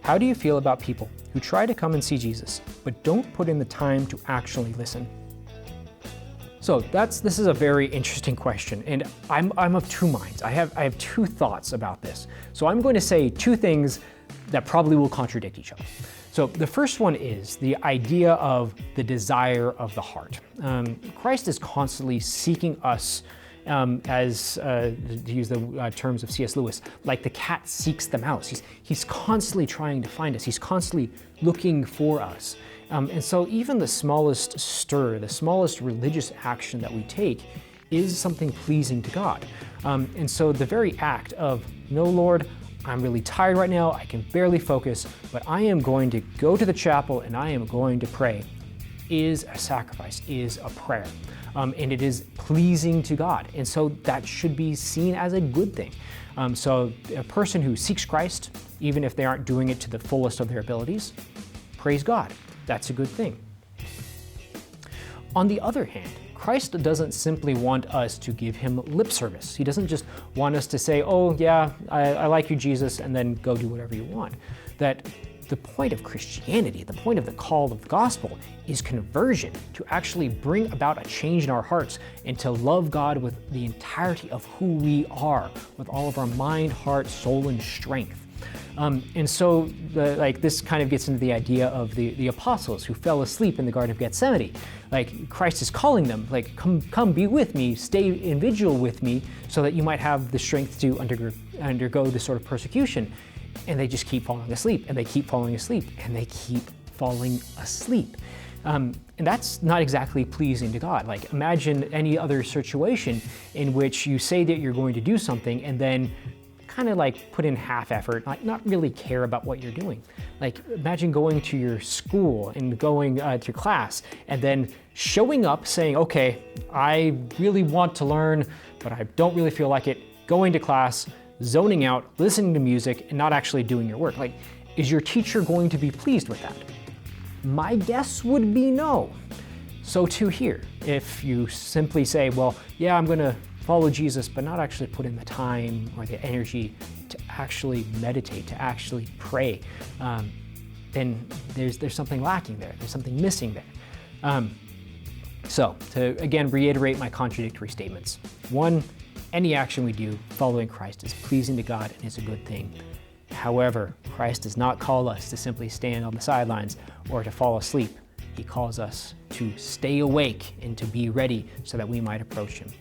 How do you feel about people who try to come and see Jesus, but don't put in the time to actually listen? So this is a very interesting question, and I'm of two minds. I have two thoughts about this. So I'm going to say two things that probably will contradict each other. So the first one is the idea of the desire of the heart. Christ is constantly seeking us, to use the terms of C.S. Lewis, like the cat seeks the mouse. He's constantly trying to find us. He's constantly looking for us. And so even the smallest stir, the smallest religious action that we take is something pleasing to God. And so the very act of, no, Lord, I'm really tired right now, I can barely focus, but I am going to go to the chapel and I am going to pray, is a sacrifice, is a prayer. And it is pleasing to God. And so that should be seen as a good thing. So a person who seeks Christ, even if they aren't doing it to the fullest of their abilities, praise God. That's a good thing. On the other hand, Christ doesn't simply want us to give him lip service. He doesn't just want us to say, oh yeah, I like you, Jesus, and then go do whatever you want. That the point of Christianity, the point of the call of the gospel, is conversion, to actually bring about a change in our hearts and to love God with the entirety of who we are, with all of our mind, heart, soul, and strength. And so this kind of gets into the idea of the apostles who fell asleep in the Garden of Gethsemane. Like, Christ is calling them, like, come be with me, stay in vigil with me, so that you might have the strength to undergo this sort of persecution. And they just keep falling asleep, and they keep falling asleep, and they keep falling asleep. And that's not exactly pleasing to God. Like, imagine any other situation in which you say that you're going to do something and then kind of like put in half effort, like not really care about what you're doing. Like, imagine going to your school and going to class and then showing up saying, okay, I really want to learn, but I don't really feel like it, going to class, zoning out, listening to music, and not actually doing your work. Like, is your teacher going to be pleased with that? My guess would be no. So too here, if you simply say, well, yeah, I'm going to follow Jesus, but not actually put in the time or the energy to actually meditate, to actually pray, then there's something lacking there. There's something missing there. So to again reiterate my contradictory statements. One, any action we do following Christ is pleasing to God and is a good thing. However, Christ does not call us to simply stand on the sidelines or to fall asleep. He calls us to stay awake and to be ready so that we might approach him.